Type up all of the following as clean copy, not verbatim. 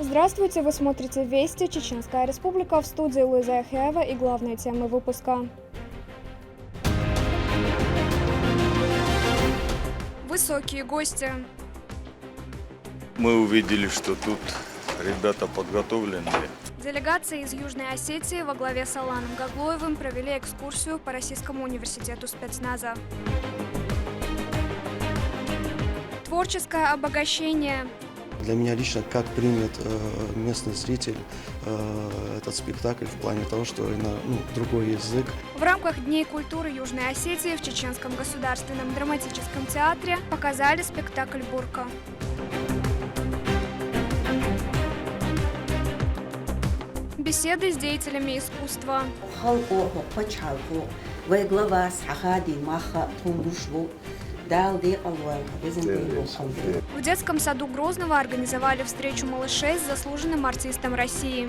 Здравствуйте, вы смотрите «Вести», Чеченская Республика, в студии Луиза Яхяева и главные темы выпуска. Высокие гости. Мы увидели, что тут ребята подготовленные. Делегации из Южной Осетии во главе с Аланом Гаглоевым провели экскурсию по Российскому университету спецназа. Творческое обогащение. Для меня лично, как примет местный зритель этот спектакль в плане того, что другой язык. В рамках Дней культуры Южной Осетии в Чеченском государственном драматическом театре показали спектакль «Бурка». Беседы с деятелями искусства. В детском саду Грозного организовали встречу малышей с заслуженным артистом России.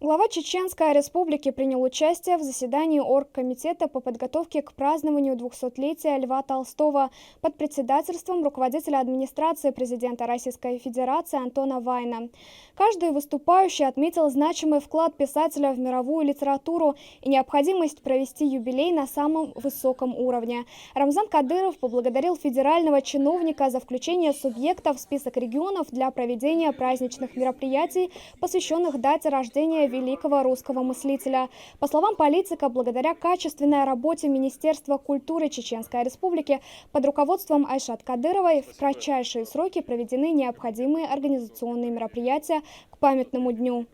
Глава Чеченской Республики принял участие в заседании Оргкомитета по подготовке к празднованию 200-летия Льва Толстого под председательством руководителя администрации президента Российской Федерации Антона Вайна. Каждый выступающий отметил значимый вклад писателя в мировую литературу и необходимость провести юбилей на самом высоком уровне. Рамзан Кадыров поблагодарил федерального чиновника за включение субъектов в список регионов для проведения праздничных мероприятий, посвященных дате рождения великого русского мыслителя. По словам политика, благодаря качественной работе Министерства культуры Чеченской Республики под руководством Айшат Кадыровой в кратчайшие сроки проведены необходимые организационные мероприятия к памятному дню.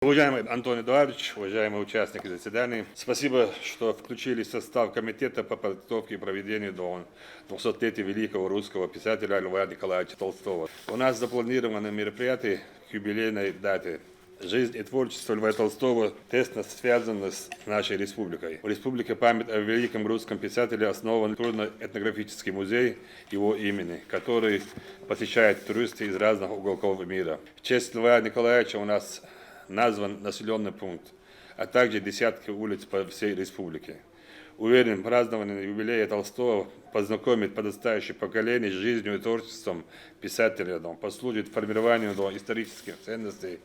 Уважаемый Антон Эдуардович, уважаемые участники заседания, спасибо, что включили в состав комитета по подготовке и проведению до 200-летия великого русского писателя Льва Николаевича Толстого. У нас запланировано мероприятие к юбилейной дате. Жизнь и творчество Льва Толстого тесно связаны с нашей республикой. В республике память о великом русском писателе основан культурно-этнографический музей его имени, который посещают туристы из разных уголков мира. В честь Льва Николаевича у нас назван населенный пункт, а также десятки улиц по всей республике. Уверен, празднование юбилея Толстого познакомит подрастающее поколение с жизнью и творчеством писателя, послужит формированию исторических ценностей,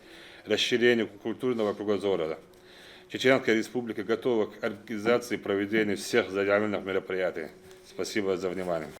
расширению культурного кругозора. Чеченская Республика готова к организации и проведению всех заявленных мероприятий. Спасибо за внимание.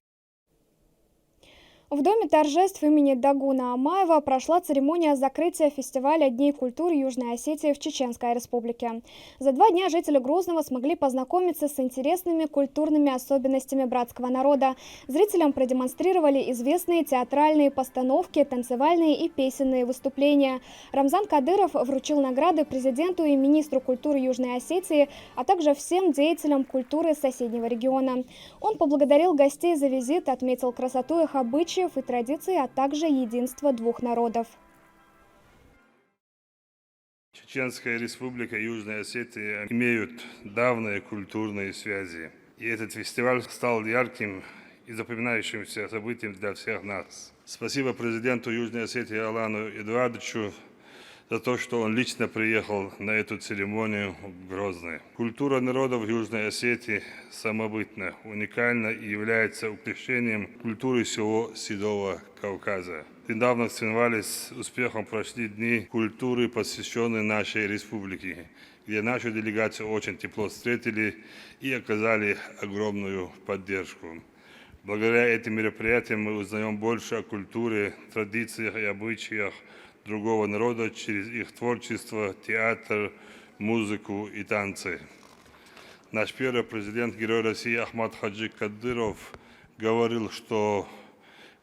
В Доме торжеств имени Дагуна Амаева прошла церемония закрытия фестиваля Дней культуры Южной Осетии в Чеченской Республике. За 2 дня жители Грозного смогли познакомиться с интересными культурными особенностями братского народа. Зрителям продемонстрировали известные театральные постановки, танцевальные и песенные выступления. Рамзан Кадыров вручил награды президенту и министру культуры Южной Осетии, а также всем деятелям культуры соседнего региона. Он поблагодарил гостей за визит, отметил красоту их обычаев и традиций, а также единство двух народов. Чеченская Республика и Южная Осетия имеют давние культурные связи. И этот фестиваль стал ярким и запоминающимся событием для всех нас. Спасибо президенту Южной Осетии Алану Эдуардовичу за то, что он лично приехал на эту церемонию в Грозный. Культура народов Южной Осетии самобытна, уникальна и является украшением культуры всего Седого Кавказа. Недавно в Цинвале с успехом прошли Дни культуры, посвященные нашей республике, где нашу делегацию очень тепло встретили и оказали огромную поддержку. Благодаря этим мероприятиям мы узнаем больше о культуре, традициях и обычаях другого народа через их творчество, театр, музыку и танцы. Наш первый президент, герой России Ахмад Хаджи Кадыров говорил, что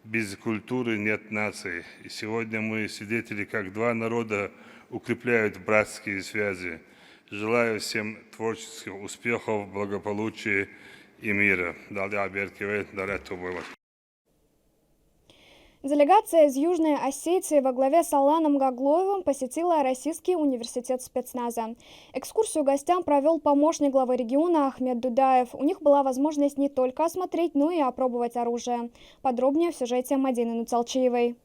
без культуры нет нации. И сегодня мы свидетели, как 2 народа укрепляют братские связи. Желаю всем творческих успехов, благополучия и мира. Делегация из Южной Осетии во главе с Аланом Гаглоевым посетила Российский университет спецназа. Экскурсию гостям провел помощник главы региона Ахмед Дудаев. У них была возможность не только осмотреть, но и опробовать оружие. Подробнее в сюжете Мадины Нуцалчиевой.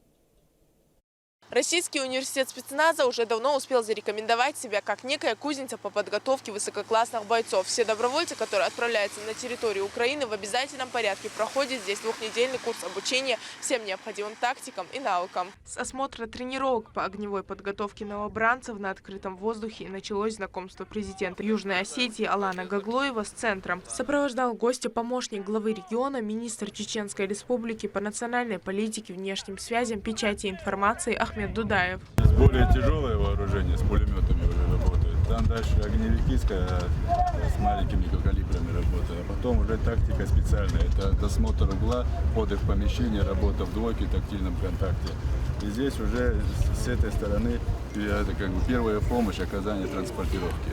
Российский университет спецназа уже давно успел зарекомендовать себя как некая кузница по подготовке высококлассных бойцов. Все добровольцы, которые отправляются на территорию Украины, в обязательном порядке проходят здесь двухнедельный курс обучения всем необходимым тактикам и навыкам. С осмотра тренировок по огневой подготовке новобранцев на открытом воздухе и началось знакомство президента Южной Осетии Алана Гаглоева с центром. Сопровождал гостя помощник главы региона, министр Чеченской Республики по национальной политике, внешним связям, печати информации Ахмед Дудаев. Здесь более тяжелое вооружение с пулеметами уже работает. Там дальше огневики с маленькими калибрами работают. А потом уже тактика специальная. Это досмотр угла, вход в помещение, работа в двойке, тактильном контакте. И здесь уже с этой стороны это как бы первая помощь, оказание транспортировки.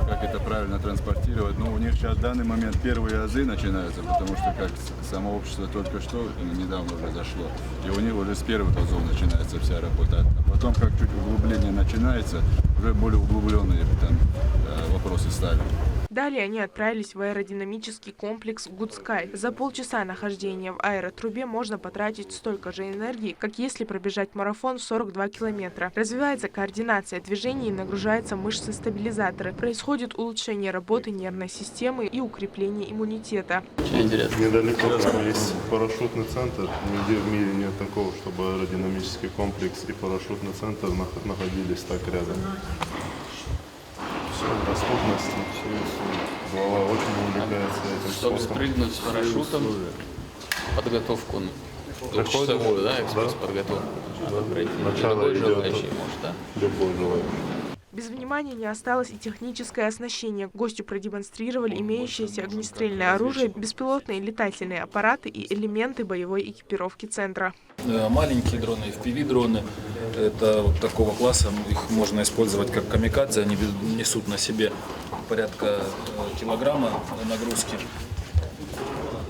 Как это правильно транспортировать. Ну, у них сейчас в данный момент первые азы начинаются, потому что как само общество только что недавно уже зашло. И у них уже с первых азов начинается вся работа. А потом, как чуть углубление начинается, уже более углубленные там вопросы ставим. Далее они отправились в аэродинамический комплекс «Гудскай». За полчаса нахождения в аэротрубе можно потратить столько же энергии, как если пробежать марафон в 42 километра. Развивается координация движений и нагружаются мышцы-стабилизаторы. Происходит улучшение работы нервной системы и укрепление иммунитета. Недалеко там есть парашютный центр. Нигде в мире нет такого, чтобы аэродинамический комплекс и парашютный центр находились так рядом. Все в доступности, все. Глава очень увлекается этим Чтобы спортом. спрыгнуть с парашютом, подготовку двухчасовую, да, экспресс-подготовку. Начало Любой идет желающий может, да? Любой желающий. Без внимания не осталось и техническое оснащение. Гостю продемонстрировали имеющееся огнестрельное оружие, беспилотные летательные аппараты и элементы боевой экипировки центра. Маленькие дроны, FPV-дроны, это вот такого класса, их можно использовать как камикадзе, они несут на себе порядка килограмма нагрузки.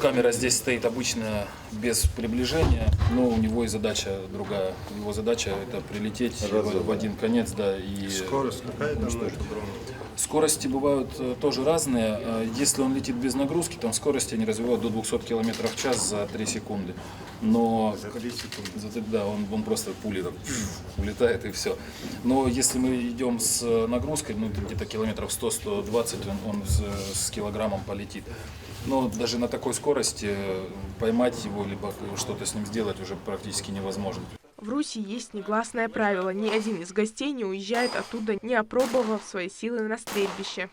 Камера здесь стоит обычно без приближения, но у него и задача другая. Его задача это прилететь в один конец, да, и Скорость какая там у этого дрона? Скорости бывают тоже разные. Если он летит без нагрузки, там скорости они развивают до 200 км в час за 3 секунды. Но да, он просто пулей так, улетает и все. Но если мы идем с нагрузкой, ну где-то километров 100-120, он с килограммом полетит. Но даже на такой скорости поймать его, либо что-то с ним сделать уже практически невозможно. В Руси есть негласное правило. Ни один из гостей не уезжает оттуда, не опробовав свои силы на стрельбище.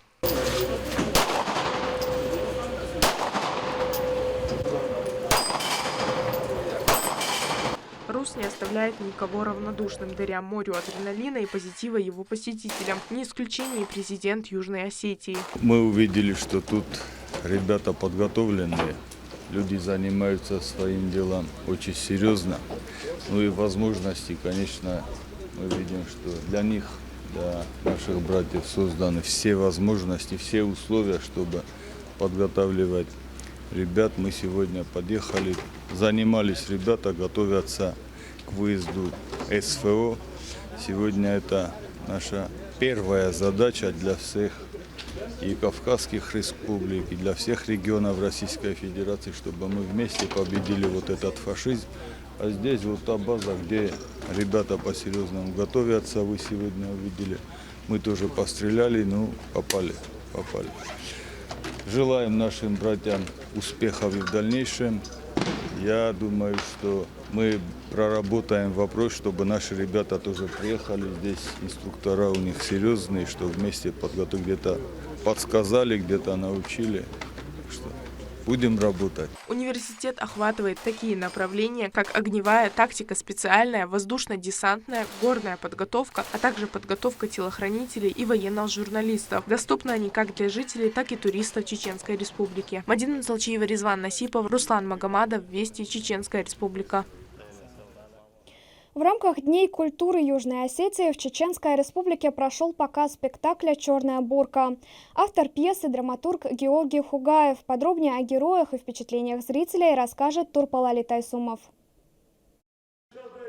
Рус не оставляет никого равнодушным, даря морю адреналина и позитива его посетителям. Не исключение и президент Южной Осетии. Мы увидели, что тут ребята подготовленные, люди занимаются своим делом очень серьезно. Ну и возможности, конечно, мы видим, что для них, для наших братьев созданы все возможности, все условия, чтобы подготавливать ребят. Мы сегодня подъехали, занимались ребята, готовятся к выезду СФО. Сегодня это наша первая задача для всех и Кавказских республик, и для всех регионов Российской Федерации, чтобы мы вместе победили вот этот фашизм. А здесь вот та база, где ребята по-серьезному готовятся, вы сегодня увидели. Мы тоже постреляли, ну, попали. Желаем нашим братьям успехов и в дальнейшем. Я думаю, что мы проработаем вопрос, чтобы наши ребята тоже приехали. Здесь инструктора у них серьезные, что вместе подготовили, где-то подсказали, где-то научили. Что будем работать. Университет охватывает такие направления, как огневая, тактика специальная, воздушно-десантная, горная подготовка, а также подготовка телохранителей и военных журналистов. Доступны они как для жителей, так и туристов Чеченской Республики. Мадина Салчиева, Резван Насипов, Руслан Магомадов, Вести, Чеченская Республика. В рамках Дней культуры Южной Осетии в Чеченской Республике прошел показ спектакля «Черная бурка». Автор пьесы, драматург Георгий Хугаев. Подробнее о героях и впечатлениях зрителей расскажет Турпалали Тайсумов.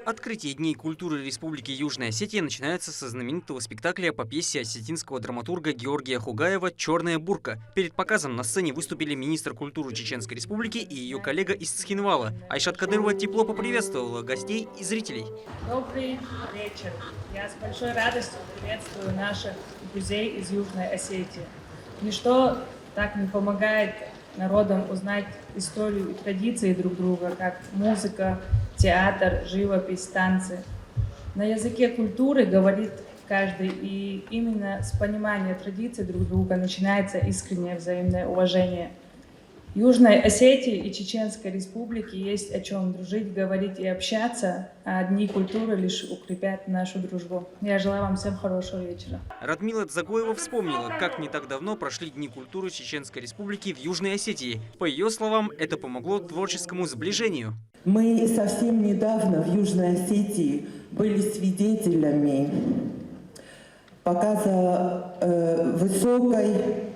Открытие Дней культуры Республики Южная Осетия начинается со знаменитого спектакля по пьесе осетинского драматурга Георгия Хугаева «Черная бурка». Перед показом на сцене выступили министр культуры Чеченской Республики и ее коллега из Цхинвала. Айшат Кадырова тепло поприветствовала гостей и зрителей. Добрый вечер. Я с большой радостью приветствую наших друзей из Южной Осетии. Ничто так не помогает народам узнать историю и традиции друг друга, как музыка, театр, живопись, танцы. На языке культуры говорит каждый, и именно с понимания традиций друг друга начинается искреннее взаимное уважение. Южной Осетии и Чеченской Республике есть о чем дружить, говорить и общаться, а Дни культуры лишь укрепят нашу дружбу. Я желаю вам всем хорошего вечера. Радмила Дзагоева вспомнила, как не так давно прошли Дни культуры Чеченской Республики в Южной Осетии. По ее словам, это помогло творческому сближению. Мы совсем недавно в Южной Осетии были свидетелями показа высокой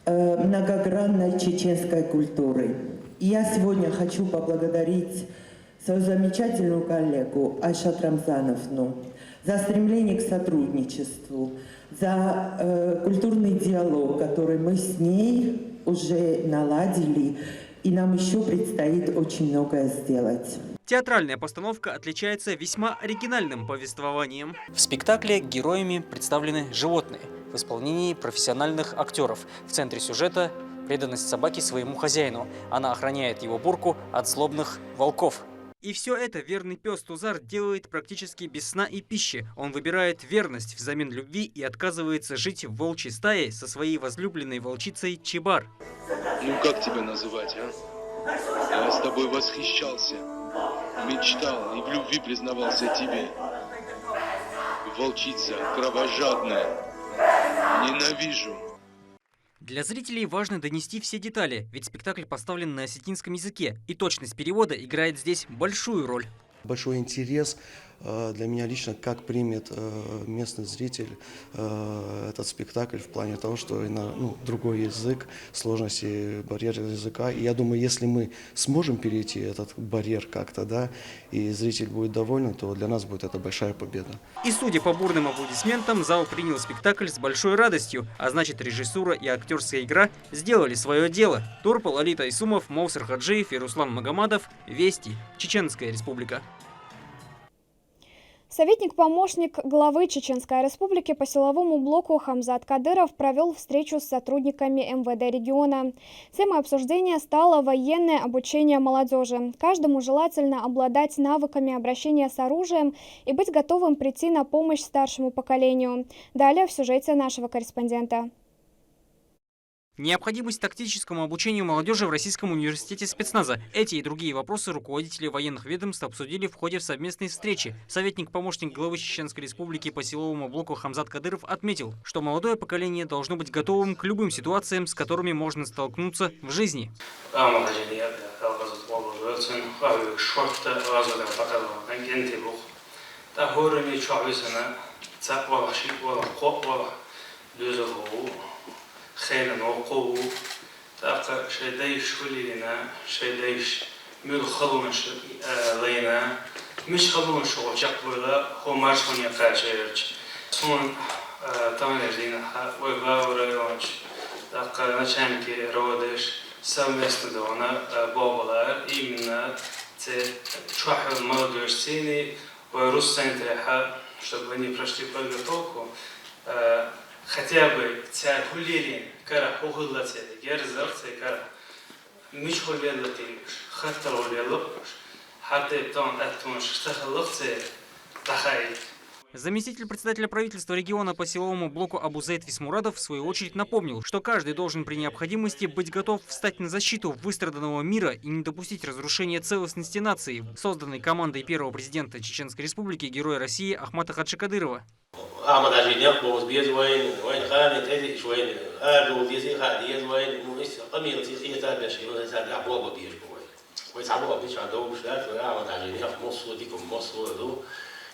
многогранной чеченской культуры. И я сегодня хочу поблагодарить свою замечательную коллегу Айшат Рамзановну за стремление к сотрудничеству, за культурный диалог, который мы с ней уже наладили, и нам еще предстоит очень многое сделать. Театральная постановка отличается весьма оригинальным повествованием. В спектакле героями представлены животные в исполнении профессиональных актеров. В центре сюжета преданность собаки своему хозяину. Она охраняет его бурку от злобных волков. И все это верный пес Тузар делает практически без сна и пищи. Он выбирает верность взамен любви и отказывается жить в волчьей стае со своей возлюбленной волчицей Чебар. Ну как тебя называть, а? Я с тобой восхищался, мечтал и в любви признавался тебе. Волчица кровожадная, ненавижу. Для зрителей важно донести все детали, ведь спектакль поставлен на осетинском языке, и точность перевода играет здесь большую роль. Большой интерес для меня лично, как примет местный зритель этот спектакль в плане того, что другой язык, сложности барьера языка. И я думаю, если мы сможем перейти этот барьер как-то, да, и зритель будет доволен, то для нас будет это большая победа. И судя по бурным аплодисментам, зал принял спектакль с большой радостью, а значит, режиссура и актерская игра сделали свое дело. Турпал, Алита Исумов, Моусар Хаджиев и Руслан Магомадов. Вести. Чеченская Республика. Советник-помощник главы Чеченской Республики по силовому блоку Хамзат Кадыров провел встречу с сотрудниками МВД региона. Темой обсуждения стало военное обучение молодежи. Каждому желательно обладать навыками обращения с оружием и быть готовым прийти на помощь старшему поколению. Далее в сюжете нашего корреспондента. Необходимость тактическому обучению молодежи в Российском университете спецназа. Эти и другие вопросы руководители военных ведомств обсудили в ходе совместной встречи. Советник-помощник главы Чеченской Республики по силовому блоку Хамзат Кадыров отметил, что молодое поколение должно быть готовым к любым ситуациям, с которыми можно столкнуться в жизни. خيلا وقوه تأقى شديش ولينا شديش ميل خلونش لينا مش خلون شغل شقبلا هو مارشون يقاشيرج سون تانجينا ويغاوريونش تأقى نشانكي رودش سمستدونا بابلار إمنا تشوحوا المولدوش سيني ويروس سنتريحا чтобы они прошли подготовку. Хотя бы ця хулерин, кара хугыллаце, герзавце, кара мичхулеллатиш, хаттарулеллош, хаттептон аттунш, штахалловце, тахай. Заместитель председателя правительства региона по силовому блоку Абузейд Висмурадов в свою очередь напомнил, что каждый должен при необходимости быть готов встать на защиту выстраданного мира и не допустить разрушения целостности нации, созданной командой первого президента Чеченской Республики, героя России Ахмата Хаджи Кадырова.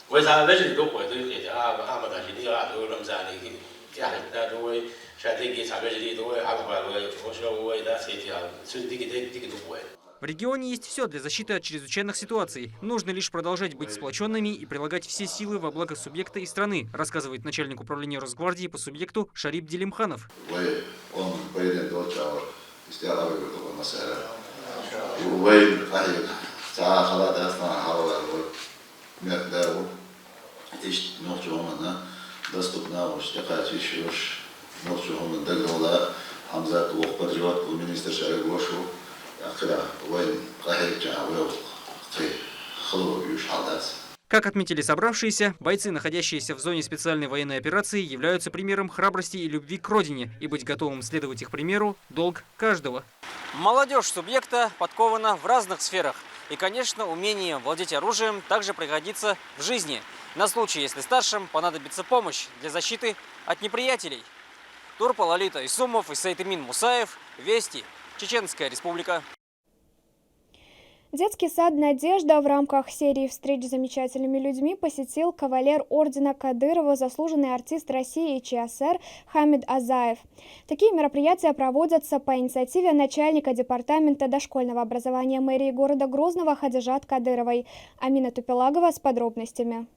وإذا بجري دوقة دوقة أحمد عجيني قاعد رمزاني يعني ده دوقة شاتيجي تعبجري دوقة على بالوي وشو وإذا سيتي على سود ديك دوقة В регионе есть все для защиты от чрезвычайных ситуаций. Нужно лишь продолжать быть сплоченными и прилагать все силы во благо субъекта и страны, рассказывает начальник управления Росгвардии по субъекту Шарип Делимханов. Как отметили собравшиеся, бойцы, находящиеся в зоне специальной военной операции, являются примером храбрости и любви к родине, и быть готовым следовать их примеру – долг каждого. Молодежь субъекта подкована в разных сферах. И, конечно, умение владеть оружием также пригодится в жизни, на случай, если старшим понадобится помощь для защиты от неприятелей. Турпа Лолита Исумов и Сайтымин Мусаев. Вести. Чеченская Республика. Детский сад «Надежда» в рамках серии встреч с замечательными людьми посетил кавалер ордена Кадырова, заслуженный артист России и ЧССР Хамид Азаев. Такие мероприятия проводятся по инициативе начальника департамента дошкольного образования мэрии города Грозного Хадижат Кадыровой. Амина Тупелагова с подробностями.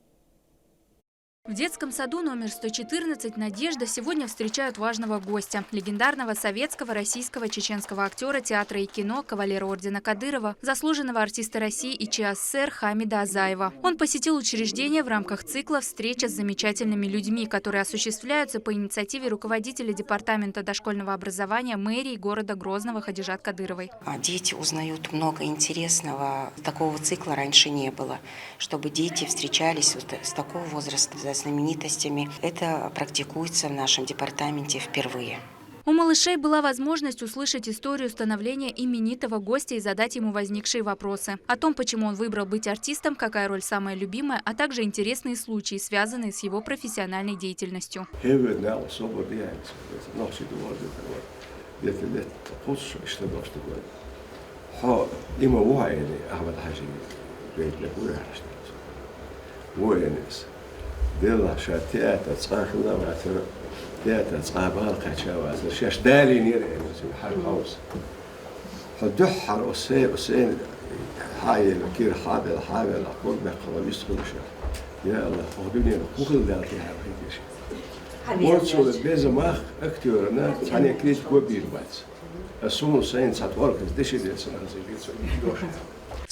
В детском саду номер 114 «Надежда» сегодня встречают важного гостя – легендарного советского, российского, чеченского актера театра и кино, кавалера ордена Кадырова, заслуженного артиста России и ЧССР Хамида Азаева. Он посетил учреждение в рамках цикла «Встреча с замечательными людьми», которые осуществляются по инициативе руководителя департамента дошкольного образования мэрии города Грозного Хадижат Кадыровой. Дети узнают много интересного. Такого цикла раньше не было. Чтобы дети встречались с такого возраста, знаменитостями. Это практикуется в нашем департаменте впервые. У малышей была возможность услышать историю становления именитого гостя и задать ему возникшие вопросы. О том, почему он выбрал быть артистом, какая роль самая любимая, а также интересные случаи, связанные с его профессиональной деятельностью. دلها شاتيات تصاخنا وعثر تيات تصابال كشاواز الشاش دالي نير حال هوس فدحر وسين حايل كير حابل أقول بقى يسخن شاف يا الله خدوني كل ذلك هذا وصل بيزماخ أكتورنا ثاني كريت كوبير بس السون سين ساتورك دشي دسنا زي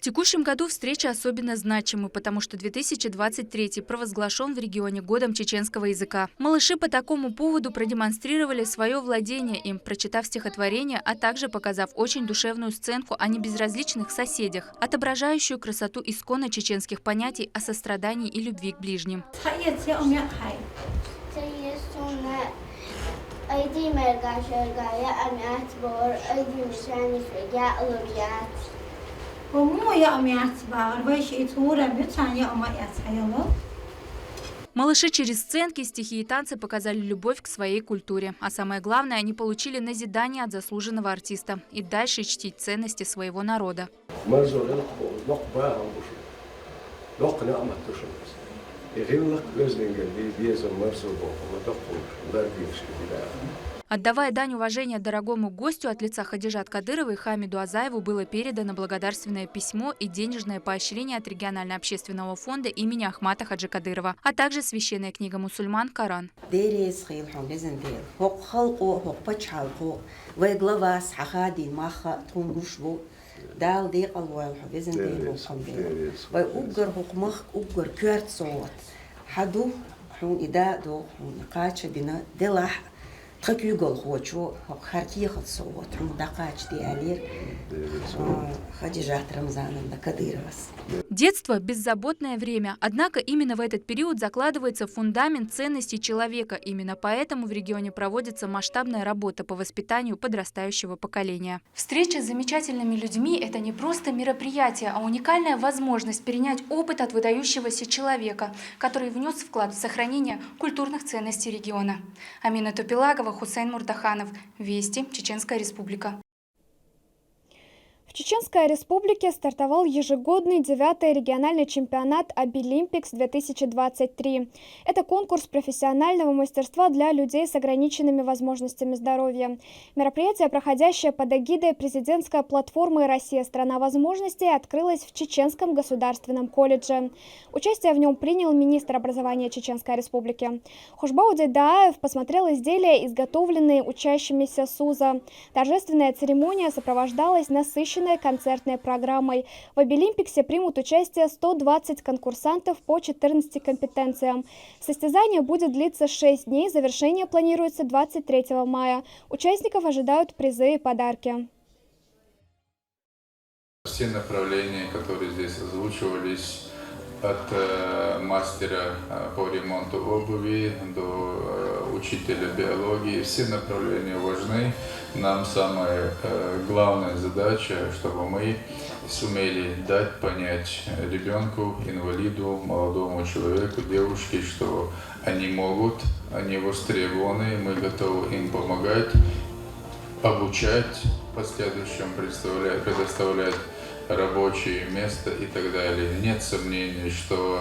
В текущем году встреча особенно значима, потому что 2023 провозглашен в регионе годом чеченского языка. Малыши по такому поводу продемонстрировали свое владение им, прочитав стихотворение, а также показав очень душевную сценку о небезразличных соседях, отображающую красоту исконно чеченских понятий о сострадании и любви к ближним. Малыши через сценки, стихи и танцы показали любовь к своей культуре. А самое главное, они получили назидание от заслуженного артиста и дальше чтить ценности своего народа. Отдавая дань уважения дорогому гостю, от лица Хадижат Кадыровой Хамиду Азаеву было передано благодарственное письмо и денежное поощрение от регионального общественного фонда имени Ахмата Хаджи Кадырова, а также священная книга мусульман Коран. Детство – беззаботное время. Однако именно в этот период закладывается фундамент ценностей человека. Именно поэтому в регионе проводится масштабная работа по воспитанию подрастающего поколения. Встреча с замечательными людьми – это не просто мероприятие, а уникальная возможность перенять опыт от выдающегося человека, который внес вклад в сохранение культурных ценностей региона. Амина Тупелагова, Хусейн Муртаханов. Вести. Чеченская Республика. В Чеченской Республике стартовал ежегодный 9-й региональный чемпионат Обилимпикс 2023. Это конкурс профессионального мастерства для людей с ограниченными возможностями здоровья. Мероприятие, проходящее под эгидой президентской платформы «Россия – страна возможностей», открылось в Чеченском государственном колледже. Участие в нем принял министр образования Чеченской Республики. Хушбауди Дааев посмотрел изделия, изготовленные учащимися СУЗа. Торжественная церемония сопровождалась насыщенной концертной программой. В Обилимпиксе примут участие 120 конкурсантов по 14 компетенциям. Состязание будет длиться 6 дней, завершение планируется 23 мая. Участников ожидают призы и подарки. Все направления, которые здесь озвучивались, от мастера по ремонту обуви до учителя биологии, все направления важны. Нам самая главная задача, чтобы мы сумели дать понять ребенку, инвалиду, молодому человеку, девушке, что они могут, они востребованы, мы готовы им помогать, обучать, в последующем предоставлять рабочее место и так далее. Нет сомнений, что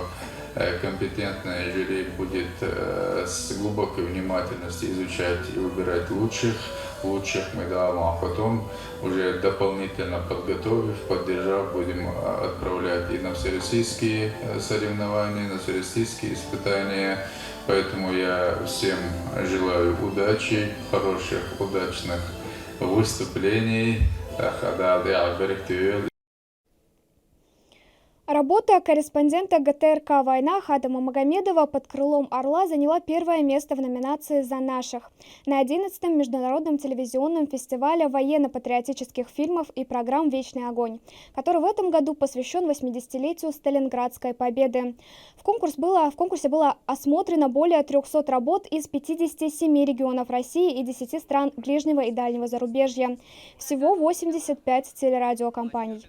компетентное жюри будет с глубокой внимательностью изучать и выбирать лучших мы даем, а потом уже дополнительно подготовив, поддержав, будем отправлять и на всероссийские соревнования, на всероссийские испытания. Поэтому я всем желаю удачи, хороших, удачных выступлений. Работа корреспондента ГТРК «Войнах» Адама Магомедова «Под крылом орла» заняла первое место в номинации «За наших» на 11-м международном телевизионном фестивале военно-патриотических фильмов и программ «Вечный огонь», который в этом году посвящен 80-летию Сталинградской победы. В конкурсе было осмотрено более 300 работ из 57 регионов России и 10 стран ближнего и дальнего зарубежья. Всего 85 телерадиокомпаний.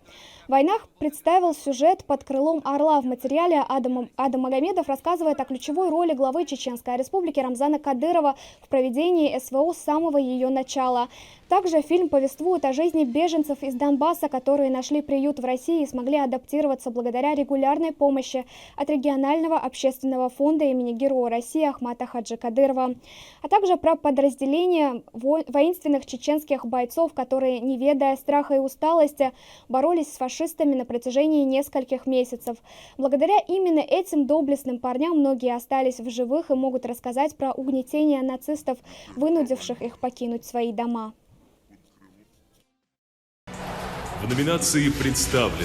В «Войнах» представил сюжет «Под крылом орла». В материале Адам Магомедов рассказывает о ключевой роли главы Чеченской Республики Рамзана Кадырова в проведении СВО с самого ее начала. Также фильм повествует о жизни беженцев из Донбасса, которые нашли приют в России и смогли адаптироваться благодаря регулярной помощи от регионального общественного фонда имени Героя России Ахмата Хаджи Кадырова, а также про подразделения воинственных чеченских бойцов, которые, не ведая страха и усталости, боролись с фашистами на протяжении нескольких месяцев. Благодаря именно этим доблестным парням многие остались в живых и могут рассказать про угнетение нацистов, вынудивших их покинуть свои дома. В номинации представлены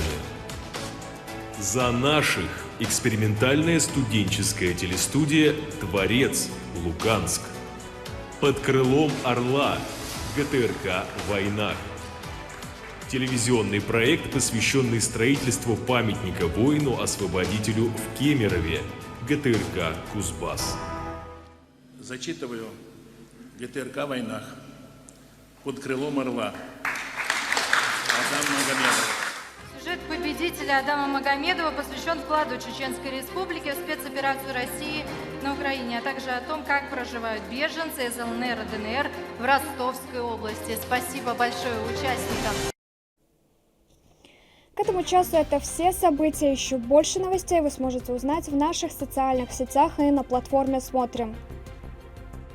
«За наших» экспериментальная студенческая телестудия «Творец», Луганск, «Под крылом орла», ГТРК «Войнах». Телевизионный проект, посвященный строительству памятника воину-освободителю в Кемерове, ГТРК «Кузбасс». Зачитываю ГТРК «Войнах», «Под крылом орла». Адам Магомедов. Сюжет победителя Адама Магомедова посвящен вкладу Чеченской Республики в спецоперацию России на Украине, а также о том, как проживают беженцы из ЛНР и ДНР в Ростовской области. Спасибо большое участникам. К этому часу это все события. Еще больше новостей вы сможете узнать в наших социальных сетях и на платформе «Смотрим».